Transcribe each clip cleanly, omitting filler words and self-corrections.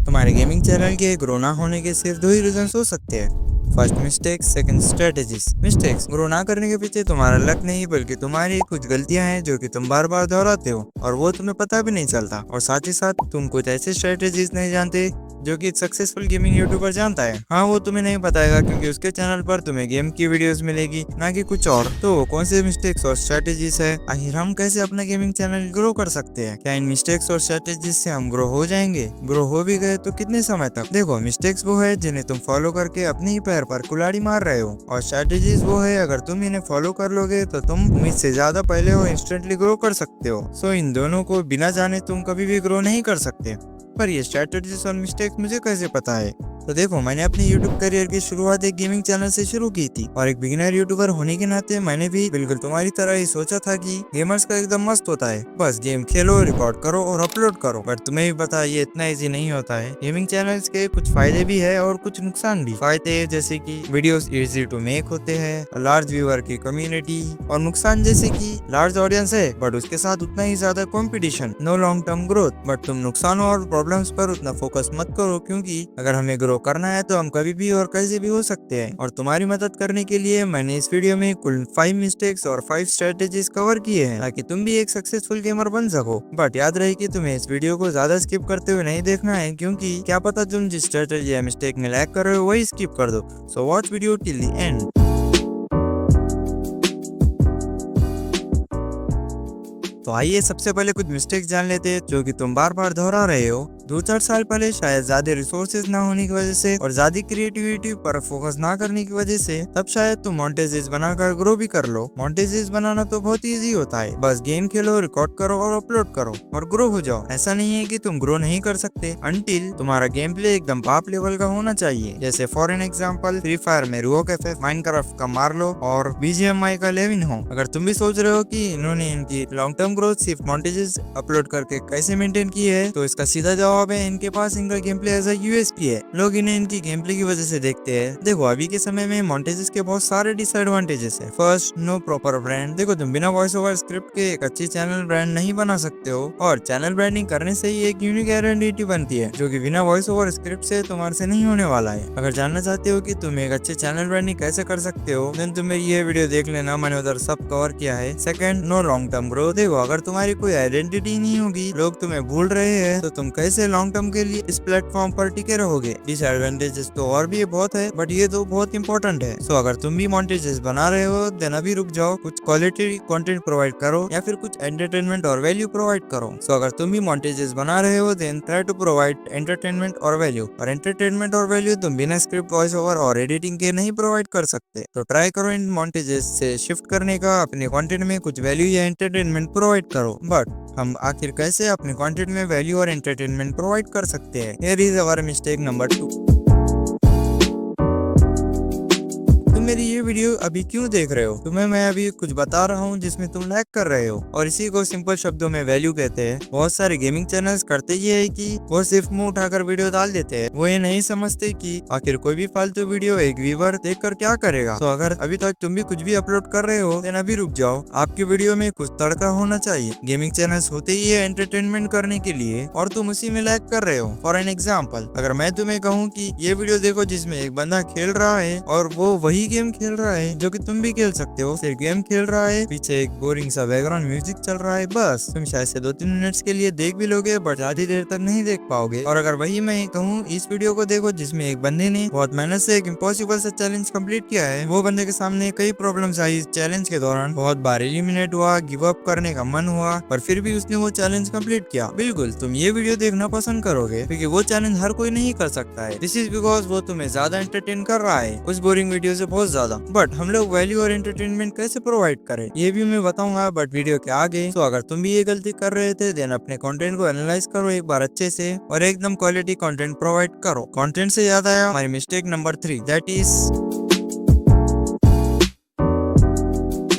तुम्हारे gaming channel के grow ना होने के सिर्फ दो ही रीजन हो सकते हैं। First mistakes, second strategies. Mistakes, grow ना करने के पीछे तुम्हारा लक नहीं बल्कि तुम्हारी कुछ गलतियां हैं जो कि तुम बार बार दोहराते हो और वो तुम्हें पता भी नहीं चलता। और साथ ही साथ तुम कुछ ऐसे स्ट्रेटेजीज नहीं जानते जो कि एक सक्सेसफुल गेमिंग यूट्यूबर जानता है। हाँ, वो तुम्हें नहीं बताएगा क्योंकि उसके चैनल पर तुम्हें गेम की वीडियोस मिलेगी, ना कि कुछ और। तो वो कौन से मिस्टेक्स और स्ट्रेटेजीज है, आखिर हम कैसे अपना गेमिंग चैनल ग्रो कर सकते हैं, क्या इन मिस्टेक्स और स्ट्रेटेजीज से हम ग्रो हो जाएंगे, ग्रो हो भी गए तो कितने समय तक। देखो, मिस्टेक्स वो है जिन्हें तुम फॉलो करके अपने ही पैर पर कुल्हाड़ी मार रहे हो, और स्ट्रेटेजीज वो है अगर तुम इन्हें फॉलो कर लोगे तो तुम उम्मीद से ज्यादा पहले हो इंस्टेंटली ग्रो कर सकते हो। सो इन दोनों को बिना जाने तुम कभी भी ग्रो नहीं कर सकते। पर ये स्ट्रेटेजीज और मिस्टेक्स मुझे कैसे पता है? तो देखो, मैंने अपने YouTube करियर की शुरुआत एक गेमिंग चैनल से शुरू की थी, और एक बिगिनर यूट्यूबर होने के नाते मैंने भी बिल्कुल तुम्हारी तरह ही सोचा था कि गेमर्स का एकदम मस्त होता है, बस गेम खेलो, रिकॉर्ड करो और अपलोड करो। बट तुम्हें भी पता है ये इतना इजी नहीं होता है। गेमिंग चैनल्स के कुछ फायदे भी है और कुछ नुकसान भी। फायदे जैसे कि वीडियोस इजी टू मेक होते हैं, लार्ज व्यूअर की कम्युनिटी, और नुकसान जैसे कि लार्ज ऑडियंस है बट उसके साथ उतना ही ज्यादा competition, no long term growth. But तुम नुकसानों और प्रॉब्लम्स पर उतना फोकस मत करो, क्योंकि अगर हमें ग्रो करना है तो हम कभी भी और कैसे भी हो सकते हैं। और तुम्हारी मदद करने के लिए मैंने इस वीडियो में कुल 5 मिस्टेक्स और 5 स्ट्रेटेजीज कवर किए हैं ताकि तुम भी एक सक्सेसफुल गेमर बन सको। बट याद रहे कि तुम्हें इस वीडियो को ज्यादा स्किप करते हुए नहीं देखना है, क्योंकि क्या पता तुम जिस स्ट्रेटेजी या मिस्टेक में लैग कर रहे हो वही स्किप कर दो। So watch video till the end. तो आइए सबसे पहले कुछ मिस्टेक्स जान लेते हैं जो कि तुम बार बार दोहरा रहे हो। 2-4 साल पहले शायद ज्यादा रिसोर्सेज ना होने की वजह से और ज्यादा क्रिएटिविटी पर फोकस ना करने की वजह से तब शायद तुम मोंटेजेस बनाकर ग्रो भी कर लो। मोंटेजेस बनाना तो बहुत इजी होता है, बस गेम खेलो, रिकॉर्ड करो और अपलोड करो और ग्रो हो जाओ। ऐसा नहीं है कि तुम ग्रो नहीं कर सकते अनटिल तुम्हारा गेम प्ले एकदम टॉप लेवल का होना चाहिए। जैसे for an example, free fire में रुओक एफएफ, माइनक्राफ्ट का मार्लो और बीजीएमआई का लेविन हो। अगर तुम भी सोच रहे हो कि इन्होंने इनकी लॉन्ग टर्म ग्रोथ सिर्फ मोंटेजेस अपलोड करके कैसे मेंटेन की है, तो इसका सीधा जवाब है इनके पास इनका गेम प्ले एज यूएसपी है। लोग इन्हें इनकी गेम प्ले की वजह से देखते हैं। देखो, अभी के समय में मोंटेजेस के बहुत सारे डिसएडवांटेजेस है। First, no proper brand. देखो, तुम बिना वॉइस ओवर स्क्रिप्ट के एक अच्छी चैनल ब्रांड नहीं बना सकते हो, और चैनल ब्रांडिंग करने से ही एक यूनिक आइडेंटिटी बनती है जो कि बिना वॉइस ओवर स्क्रिप्ट से तुम्हारे से नहीं होने वाला है। अगर जानना चाहते हो कि तुम एक अच्छे चैनल ब्रांडिंग कैसे कर सकते हो, देन तुम ये वीडियो देख लेना, मैंने उधर सब कवर किया है। Second, no long term growth. देखो, अगर तुम्हारी कोई आइडेंटिटी नहीं होगी, लोग तुम्हें भूल रहे हैं, तो तुम कैसे लॉन्ग टर्म के लिए इस प्लेटफॉर्म पर टिके रहोगे। डिसएडवांटेजेस तो और भी बहुत है, बट ये तो बहुत इंपॉर्टेंट है। सो अगर तुम भी मोंटेजेस बना रहे हो, देन अभी रुक जाओ, कुछ क्वालिटी कंटेंट प्रोवाइड करो या फिर कुछ एंटरटेनमेंट और वैल्यू प्रोवाइड करो। सो अगर तुम भी मोंटेजेस बना रहे हो, then try to provide entertainment और वैल्यू। और एंटरटेनमेंट और वैल्यू तुम बिना स्क्रिप्ट, वॉइस ओवर और एडिटिंग के नहीं प्रोवाइड कर सकते। तो ट्राई करो इन मोंटेजेस से शिफ्ट करने का, अपने कंटेंट में कुछ वैल्यू या एंटरटेनमेंट प्रोवाइड करो। बट हम आखिर कैसे अपने कंटेंट में वैल्यू और एंटरटेनमेंट प्रोवाइड कर सकते हैं? Here is our mistake number 2। मेरी ये वीडियो अभी क्यों देख रहे हो? तुम्हें मैं अभी कुछ बता रहा हूँ जिसमें तुम लैग कर रहे हो, और इसी को सिंपल शब्दों में वैल्यू कहते हैं। बहुत सारे गेमिंग चैनल्स करते ये है कि वो सिर्फ मुंह उठाकर वीडियो डाल देते हैं। वो ये नहीं समझते कि आखिर कोई भी फालतू वीडियो एक व्यूअर देखकर क्या करेगा। तो अगर अभी तक तुम भी कुछ भी अपलोड कर रहे हो, देन अभी रुक जाओ। आपकी वीडियो में कुछ तड़का होना चाहिए। गेमिंग चैनल्स होते ही है एंटरटेनमेंट करने के लिए, और तुम उसी में लैग कर रहे हो। फॉर एन एग्जाम्पल, अगर मैं तुम्हें कहूँ कि ये वीडियो देखो जिसमें एक बंदा खेल रहा है और वो वही गेम खेल रहा है जो कि तुम भी खेल सकते हो, सिर्फ गेम खेल रहा है, पीछे एक बोरिंग सा बैकग्राउंड म्यूजिक चल रहा है, बस तुम शायद से 2-3 मिनट्स के लिए देख भी लोगे, बट आधी देर तक नहीं देख पाओगे। और अगर वही मैं कहूँ इस वीडियो को देखो जिसमें एक बंदे ने बहुत मेहनत से एक इम्पॉसिबल सा चैलेंज कंप्लीट किया है, वो बंदे के सामने कई प्रॉब्लम्स आई इस चैलेंज के दौरान, बहुत बार एलिमिनेट हुआ, गिव अप करने का मन हुआ, पर फिर भी उसने वो चैलेंज कंप्लीट किया। बिल्कुल तुम ये वीडियो देखना पसंद करोगे, क्योंकि वो चैलेंज हर कोई नहीं कर सकता है। दिस इज बिकॉज वो तुम्हें ज्यादा एंटरटेन कर रहा है उस बोरिंग वीडियो से बहुत ज्यादा। बट हम लोग वैल्यू और एंटरटेनमेंट कैसे प्रोवाइड करें ये भी मैं बताऊंगा, बट वीडियो के आगे। तो अगर तुम भी ये गलती कर रहे थे, देन अपने कंटेंट को एनालाइज करो एक बार अच्छे से और एकदम क्वालिटी कंटेंट प्रोवाइड करो। कंटेंट से याद आया हमारी मिस्टेक नंबर 3, दैट इज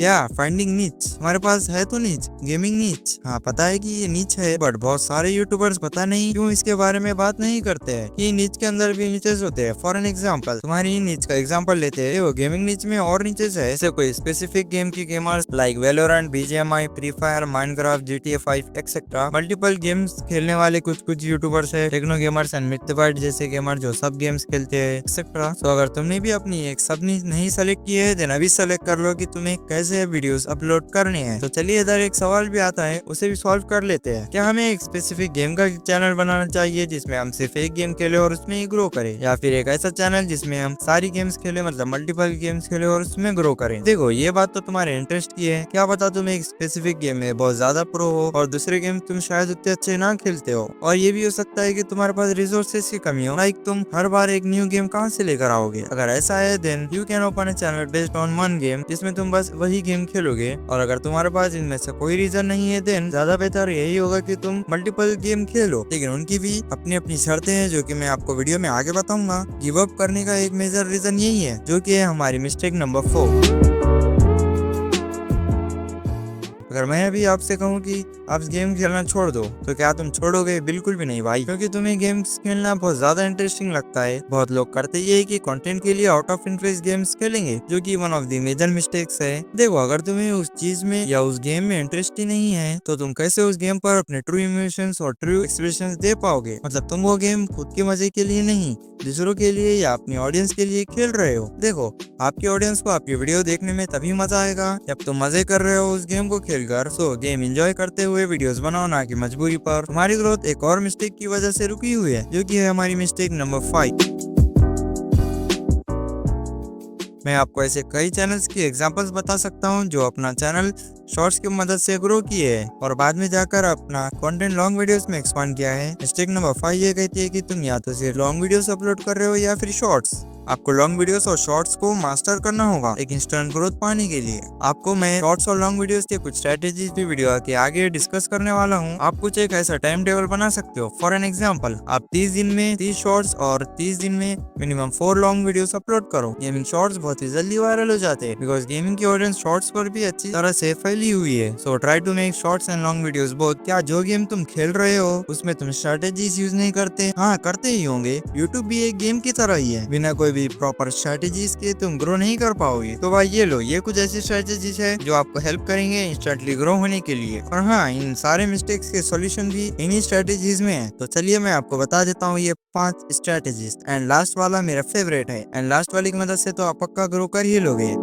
क्या फाइंडिंग नीच हमारे पास है तो नीच गेमिंग नीच। हाँ पता है कि ये नीच है, बट बहुत सारे यूट्यूबर्स पता नहीं क्यों इसके बारे में बात नहीं करते हैं कि नीच के अंदर भी नीचेस होते हैं। फॉर एन एग्जांपल तुम्हारी नीच का एग्जांपल लेते हैं, वो गेमिंग नीच में और नीचेस है। ऐसे कोई स्पेसिफिक गेम की gamers like Valorant, BGMI, free fire, Minecraft, GTA 5 etcetera. Multiple games खेलने वाले कुछ यूट्यूबर्स है, टेक्नो गेमर्स एंड मिथबाइट जैसे गेमर जो सब गेम्स खेलते हैं एक्सेट्रा। तो अगर तुमने भी अपनी एक सब नहीं सेलेक्ट की है, देन अभी सेलेक्ट कर लो कि तुम्हें कैसे वीडियोस अपलोड करने हैं। तो चलिए इधर एक सवाल भी आता है, उसे भी सॉल्व कर लेते हैं। क्या हमें एक स्पेसिफिक गेम का चैनल बनाना चाहिए जिसमें हम सिर्फ एक गेम खेले और उसमें ही ग्रो करें, या फिर एक ऐसा चैनल जिसमें हम सारी गेम्स खेले, मतलब मल्टीपल गेम्स खेले और उसमें ग्रो करें? देखो ये बात तो तुम्हारे इंटरेस्ट की है। क्या पता तुम एक स्पेसिफिक गेम में बहुत ज्यादा प्रो हो और दूसरे गेम तुम शायद उतने अच्छे ना खेलते हो, और ये भी हो सकता है कि तुम्हारे पास रिसोर्सेस की कमी हो, लाइक तुम हर बार एक न्यू गेम कहाँ से लेकर आओगे। अगर ऐसा है then you can open a channel based on one game जिसमें तुम बस वही गेम खेलोगे। और अगर तुम्हारे पास इनमें से कोई रीजन नहीं है देन ज्यादा बेहतर यही होगा कि तुम मल्टीपल गेम खेलो, लेकिन उनकी भी अपनी अपनी शर्तें हैं जो कि मैं आपको वीडियो में आगे बताऊंगा। गिव अप करने का एक मेजर रीजन यही है, जो कि है हमारी मिस्टेक नंबर 4। अगर मैं अभी आपसे कहूँ कि आप गेम खेलना छोड़ दो तो क्या तुम छोड़ोगे? बिल्कुल भी नहीं भाई, क्योंकि तुम्हें गेम्स खेलना बहुत ज्यादा इंटरेस्टिंग लगता है। बहुत लोग करते ये है कि कंटेंट के लिए आउट ऑफ इंटरेस्ट गेम्स खेलेंगे, जो कि one of the major mistakes है। देखो अगर तुम्हें उस चीज में या उस गेम में इंटरेस्ट ही नहीं है तो तुम कैसे उस गेम पर अपने ट्रू इमोशंस और ट्रू एक्सप्रेशंस दे पाओगे? मतलब तुम वो गेम खुद के मजे के लिए नहीं, दूसरों के लिए या अपनी ऑडियंस के लिए खेल रहे हो। देखो आपकी ऑडियंस को आपकी वीडियो देखने में तभी मजा आएगा जब तुम मजे कर रहे हो उस गेम को खेलकर। सो गेम एंजॉय करते हुए वीडियोस बनाओ, ना कि मजबूरी पर। तुम्हारी ग्रोथ एक और मिस्टेक की वजह से रुकी हुई है, जो कि है हमारी मिस्टेक नंबर 5। मैं आपको ऐसे कई चैनल्स की एग्जांपल्स बता सकता हूं जो अपना चैनल शॉर्ट्स की मदद से ग्रो किए है और बाद में जाकर अपना कंटेंट लॉन्ग वीडियोस में एक्सपांड किया है। मिस्टेक नंबर 5 ये कहती है कि तुम या तो सिर्फ लॉन्ग वीडियोस अपलोड कर रहे हो या फिर शॉर्ट्स। आपको लॉन्ग वीडियोस और शॉर्ट्स को मास्टर करना होगा एक इंस्टेंट ग्रोथ पाने के लिए। आपको मैं शॉर्ट्स और लॉन्ग वीडियोस के कुछ स्ट्रेटेजीज भी वीडियो के आगे डिस्कस करने वाला हूं। आप कुछ एक ऐसा टाइम टेबल बना सकते हो। फॉर एन एग्जांपल आप 30 दिन में 30 शॉर्ट्स और 30 दिन में मिनिमम 4 लॉन्ग वीडियोस अपलोड करो। गेमिंग शॉर्ट्स बहुत ही जल्दी वायरल हो जाते हैं बिकॉज गेमिंग की ऑडियंस शॉर्ट्स पर भी अच्छी तरह से फैली हुई है। So try to make shorts and long videos both. क्या जो गेम तुम खेल रहे हो उसमें तुम स्ट्रेटेजीज यूज नहीं करते? हाँ करते ही होंगे। यूट्यूब भी एक गेम की तरह ही है, बिना कोई भी प्रॉपर स्ट्रेटेजीज के तुम ग्रो नहीं कर पाओगे। तो भाई ये लो, ये कुछ ऐसी स्ट्रेटेजीज है जो आपको हेल्प करेंगे इंस्टेंटली ग्रो होने के लिए। और हाँ इन सारे मिस्टेक्स के सॉल्यूशन भी इन्हीं स्ट्रेटेजीज में है। तो चलिए मैं आपको बता देता हूँ ये 5 स्ट्रेटेजीज। एंड लास्ट वाला मेरा फेवरेट है, एंड लास्ट वाली की मदद से तो आप पक्का ग्रो कर ही लोगे।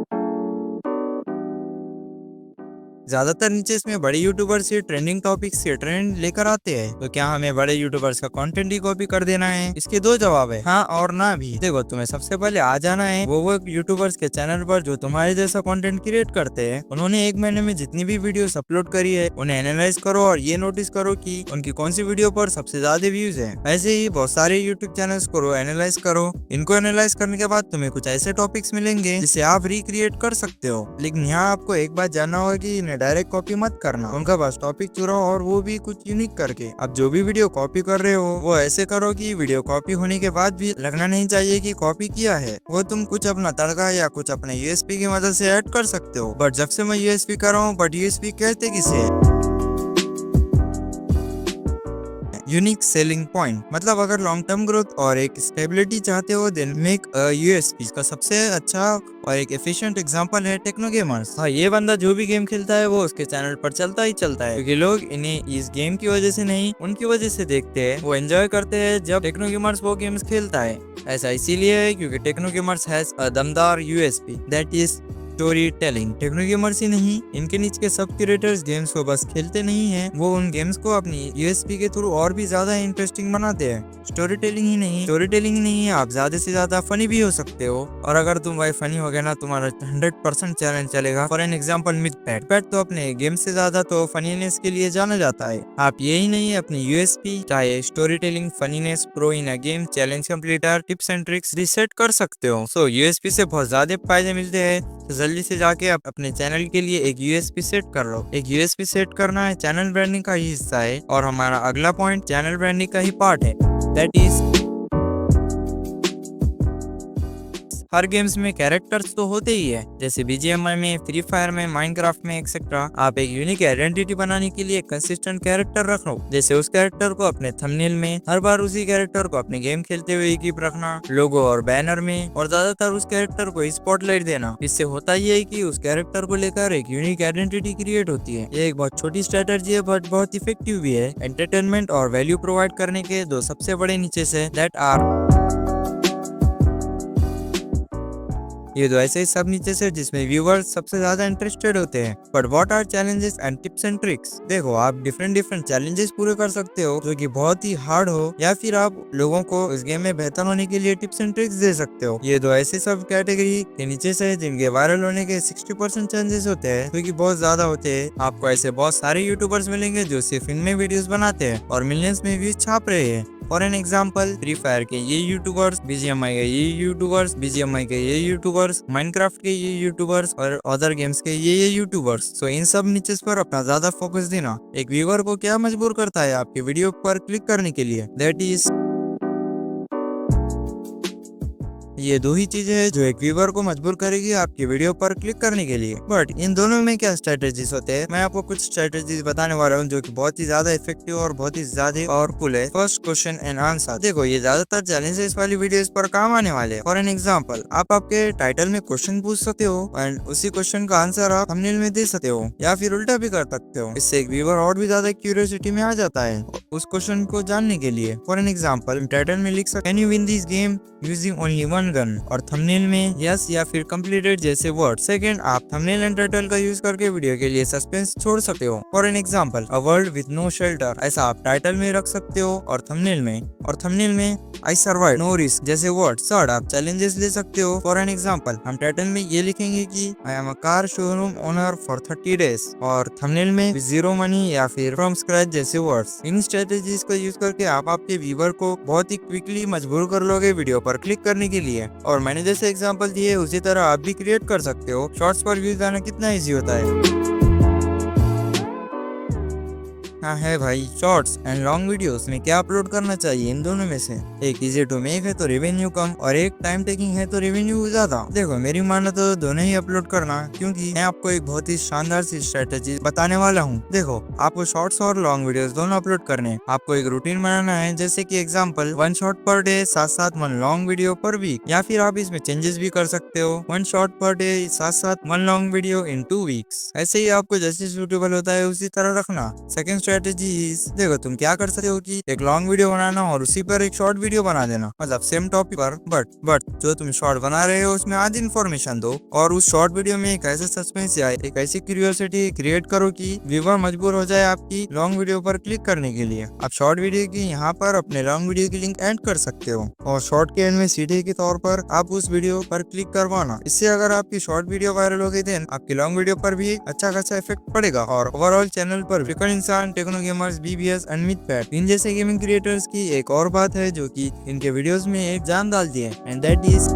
ज्यादातर नीचे इसमें बड़े यूट्यूबर्स ये ट्रेंडिंग टॉपिक्स से ट्रेंड लेकर आते हैं, तो क्या हमें बड़े यूट्यूबर्स का कंटेंट ही कॉपी कर देना है? इसके दो जवाब है, हाँ और ना भी। देखो तुम्हें सबसे पहले आ जाना है वो यूट्यूबर्स के चैनल पर जो तुम्हारे जैसा कंटेंट क्रिएट करते हैं। उन्होंने एक महीने में जितनी भी वीडियोस अपलोड करी है उन्हें एनालाइज करो और ये नोटिस करो कि उनकी कौन सी वीडियो पर सबसे ज्यादा व्यूज है। ऐसे ही बहुत सारे यूट्यूब चैनल्स को एनालाइज करो। इनको एनालाइज करने के बाद तुम्हें कुछ ऐसे टॉपिक्स मिलेंगे जिसे आप रिक्रिएट कर सकते हो, लेकिन यहाँ आपको एक बात जानना होगा कि इन्हें डायरेक्ट कॉपी मत करना। उनका बस टॉपिक चुराओ और वो भी कुछ यूनिक करके। अब जो भी वीडियो कॉपी कर रहे हो वो ऐसे करो कि वीडियो कॉपी होने के बाद भी लगना नहीं चाहिए कि कॉपी किया है। वो तुम कुछ अपना तड़का या कुछ अपने यूएसपी की मदद से ऐड कर सकते हो। बट जब से मैं यूएसपी कर रहा हूँ, बट यूएसपी कहते किसे है? Unique selling point. मतलब अगर लॉन्ग टर्म ग्रोथ और एक स्टेबिलिटी चाहते हो देन मेक यूएसपी। का सबसे अच्छा और एक एफिशिएंट एग्जांपल है टेक्नो गेमर्स। हाँ ये बंदा जो भी गेम खेलता है वो उसके चैनल पर चलता ही चलता है, क्योंकि लोग इन्हें इस गेम की वजह से नहीं उनकी वजह से देखते हैं। वो एंजॉय करते हैं जब टेक्नो गेमर्स वो गेम्स खेलता है। ऐसा इसीलिए है क्योंकि टेक्नो गेमर्स हैज अ दमदार USP, that is story telling. Techno gamers ही नहीं, इनके नीचे के सब क्रिएटर्स गेम्स को बस खेलते नहीं हैं, वो उन गेम्स को अपनी यूएसपी के थ्रू और भी ज्यादा इंटरेस्टिंग बनाते हैं। स्टोरी टेलिंग ही नहीं है, आप ज्यादा से ज्यादा फनी भी हो सकते हो। और अगर तुम भाई फनी हो गए ना, तुम्हारा 100% चैलेंज चलेगा। फॉर एन एग्जांपल मिथपैट तो अपने गेम से ज्यादा तो फनीनेस के लिए जाना जाता है। आप यही नहीं अपनी यूएसपी चाहे story telling, funniness, pro in a game, challenge completer, tips and tricks reset कर सकते हो। सो यूएसपी से बहुत ज्यादा फायदे मिलते हैं। तो जल्दी से जाके अपने चैनल के लिए एक यूएसपी सेट कर लो। एक यूएसपी सेट करना है चैनल ब्रांडिंग का ही हिस्सा है, और हमारा अगला पॉइंट चैनल ब्रांडिंग का ही पार्ट है, दैट इज हर गेम्स में कैरेक्टर्स तो होते ही है, जैसे बीजीएमआई में, फ्री फायर में, माइनक्राफ्ट में एक्सेट्रा। आप एक यूनिक आइडेंटिटी बनाने के लिए कंसिस्टेंट कैरेक्टर रखो, जैसे उस कैरेक्टर को अपने थंबनेल में, हर बार उसी कैरेक्टर को अपने गेम खेलते हुए कीप रखना, लोगो और बैनर में, और ज्यादातर उस कैरेक्टर को स्पॉटलाइट देना। इससे होता ही है कि उस कैरेक्टर को लेकर एक यूनिक आइडेंटिटी क्रिएट होती है। ये एक बहुत छोटी स्ट्रेटेजी है बट बहुत इफेक्टिव भी है। एंटरटेनमेंट और वैल्यू प्रोवाइड करने के दो सबसे बड़े नीचेस है दैट आर, ये दो ऐसे सब नीचे से जिसमें व्यूअर्स सबसे ज्यादा इंटरेस्टेड होते हैं। But what are challenges and tips and tricks? देखो, आप डिफरेंट चैलेंजेस पूरे कर सकते हो जो कि बहुत ही हार्ड हो, या फिर आप लोगों को इस गेम में बेहतर होने के लिए टिप्स एंड ट्रिक्स दे सकते हो। ये दो ऐसे सब कैटेगरी के नीचे से जिनके वायरल होने के 60% चांसेस होते हैं, जो कि बहुत ज्यादा होते हैं। आपको ऐसे बहुत सारे यूट्यूबर्स मिलेंगे जो सिर्फ इनमें वीडियोस बनाते हैं और मिलियंस में व्यूज छाप रहे हैं। For an example, free fire के ये यूट्यूबर्स, बीजीएमआई के ये यूट्यूबर्स, बीजीएमआई के ये यूट्यूबर्स, माइनक्राफ्ट के ये यूट्यूबर्स और अदर गेम्स के ये यूट्यूबर्स। सो इन सब नीचेस पर अपना ज्यादा फोकस देना। एक व्यूअर को क्या मजबूर करता है आपके वीडियो पर क्लिक करने के लिए? दैट इज, ये दो ही चीजें हैं जो एक व्यूअर को मजबूर करेगी आपकी वीडियो पर क्लिक करने के लिए। बट इन दोनों में क्या स्ट्रेटेजीज होते हैं? मैं आपको कुछ स्ट्रेटेजीज बताने वाला हूँ जो कि बहुत ही ज्यादा इफेक्टिव और बहुत ही ज्यादा पावरफुल है। First, question and answer. देखो, ये ज्यादातर चैलेंजेस वाली वीडियोस पर काम आने वाले हैं। फॉर एन एग्जांपल, आप आपके टाइटल में क्वेश्चन पूछ सकते हो एंड उसी क्वेश्चन का आंसर आप थंबनेल में दे सकते हो, या फिर उल्टा भी कर सकते हो। इससे एक व्यूअर और भी ज्यादा क्यूरियोसिटी में आ जाता है उस क्वेश्चन को जानने के लिए। फॉर एन एग्जाम्पल, टाइटल में लिख सकते, can you win this game using only one gun, और थंबनेल में यस या फिर कंप्लीटेड जैसे वर्ड। सेकंड, आप थंबनेल एंड टाइटल का यूज करके वीडियो के लिए सस्पेंस छोड़ सकते हो। For an example, a world with no shelter, ऐसा आप टाइटल में रख सकते हो और थंबनेल में आई सर्वाइव नो रिस्क जैसे वर्ड। थर्ड, आप चैलेंजेस ले सकते हो। फॉर एन एग्जांपल, हम टाइटल में ये लिखेंगे कि I am a car showroom owner for 30 days, और थंबनेल में जीरो मनी या फिर फ्रॉम स्क्रैच जैसे वर्ड्स। इन स्ट्रेटेजीज को यूज करके आप आपके व्यूअर को बहुत ही क्विकली मजबूर कर लोगे वीडियो पर क्लिक करने के लिए। और मैंने जैसे एग्जांपल दिए उसी तरह आप भी क्रिएट कर सकते हो। शॉर्ट्स पर व्यूज आना कितना इजी होता है। हाँ है भाई, शॉर्ट्स एंड लॉन्ग वीडियोस में क्या अपलोड करना चाहिए? इन दोनों में से एक इजी टू मेक है तो रेवेन्यू कम, और एक टाइम टेकिंग है तो रेवेन्यू ज्यादा। देखो, मेरी मानो तो दोनों ही अपलोड करना, क्योंकि मैं आपको एक बहुत ही शानदार सी स्ट्रेटेजी बताने वाला हूँ। देखो, आपको शॉर्ट्स और लॉन्ग वीडियोस दोनों अपलोड करने, आपको एक रूटीन बनाना है, जैसे कि एग्जांपल 1 शॉर्ट पर डे साथ साथ 1 लॉन्ग वीडियो पर वीक, या फिर आप इसमें चेंजेस भी कर सकते हो, 1 शॉर्ट पर डे साथ साथ 1 लॉन्ग वीडियो इन 2 वीक्स। ऐसे ही आपको जैसे सूटेबल होता है उसी तरह रखना। सेकंड स्ट्रेटेजी, देखो तुम क्या कर सकते हो कि एक लॉन्ग वीडियो बनाना और उसी पर एक शॉर्ट वीडियो बना देना, मतलब सेम टॉपिक पर, बट जो तुम शॉर्ट बना रहे हो उसमें आधी इन्फॉर्मेशन दो, और उस शॉर्ट वीडियो में एक ऐसे सस्पेंस या एक ऐसी क्यूरियोसिटी क्रिएट करो कि व्यूअर मजबूर हो जाए आपकी लॉन्ग वीडियो पर क्लिक करने के लिए। आप शॉर्ट वीडियो की यहाँ पर अपने लॉन्ग वीडियो की लिंक ऐड कर सकते हो, और शॉर्ट के एंड में सीधे के तौर पर आप उस वीडियो पर क्लिक करवाना। इससे अगर आपकी शॉर्ट वीडियो वायरल हो गई देन आपकी लॉन्ग वीडियो पर भी अच्छा खासा इफेक्ट पड़ेगा, और ओवरऑल चैनल पर फ्रीक्वेंट इंसान, टेक्नो गेमर्स, बीबीएस, अनमित इन जैसे गेमिंग क्रिएटर्स की एक और बात है जो कि इनके वीडियोस में एक जान डालती है, एंड दैट इज,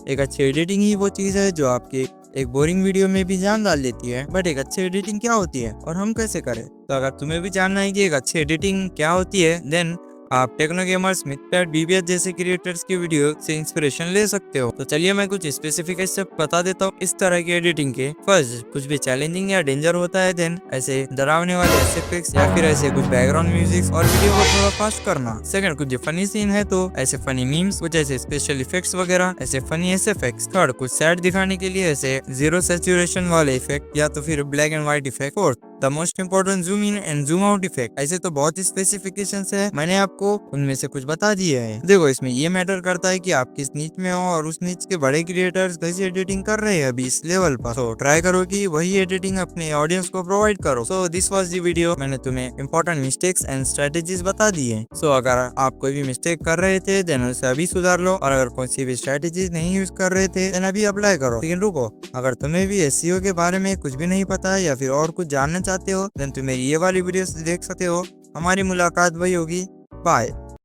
एक अच्छी एडिटिंग ही वो चीज है जो आपके एक बोरिंग वीडियो में भी जान डाल देती है। बट एक अच्छी एडिटिंग क्या होती है और हम कैसे करें? तो अगर तुम्हें भी जानना है कि एक अच्छी एडिटिंग क्या होती है, देन आप टेक्नो गेमर्स, मिथपैड, बीबीएस जैसे क्रिएटर्स की वीडियो से इंस्पिरेशन ले सकते हो। तो चलिए मैं कुछ स्पेसिफिक स्टेप बता देता हूँ इस तरह की एडिटिंग के। फर्स्ट, कुछ भी चैलेंजिंग या डेंजर होता है देन ऐसे डरावने वाले एफेक्ट्स या फिर ऐसे कुछ बैकग्राउंड म्यूजिक और वीडियो को थोड़ा फास्ट करना। सेकंड, कुछ फनी सीन है तो ऐसे फनी मीम्स, कुछ ऐसे स्पेशल इफेक्ट्स वगैरह, ऐसे फनी एफेक्ट्स। थर्ड, कुछ सैड दिखाने के लिए ऐसे जीरो सैचुरेशन वाले इफेक्ट या तो फिर black and white effect. Fourth, the most important zoom in and zoom out effect. ऐसे तो बहुत ही स्पेसिफिकेशंस है, मैंने आपको उनमें से कुछ बता दिए हैं। देखो, इसमें ये मैटर करता है कि आप किस नीच में हो और उस नीच के बड़े क्रिएटर्स कैसी एडिटिंग कर रहे हैं अभी इस लेवल पर। तो ट्राई करो कि वही एडिटिंग अपने ऑडियंस को प्रोवाइड करो। So this was the video. मैंने तुम्हें इंपॉर्टेंट मिस्टेक्स एंड स्ट्रेटेजीज बता दी है। सो अगर आप कोई भी मिस्टेक कर रहे थे देन उसे अभी सुधार लो, और अगर कोई सी भी स्ट्रेटेजीज नहीं यूज कर रहे थे देन अभी अप्लाई करो। लेकिन रुको, अगर तुम्हें भी एसईओ के बारे में कुछ भी नहीं पता है या फिर और कुछ जानना चाहते हो देन तुम्हें ये वाली वीडियोस देख सकते हो। हमारी मुलाकात वही होगी। बाय।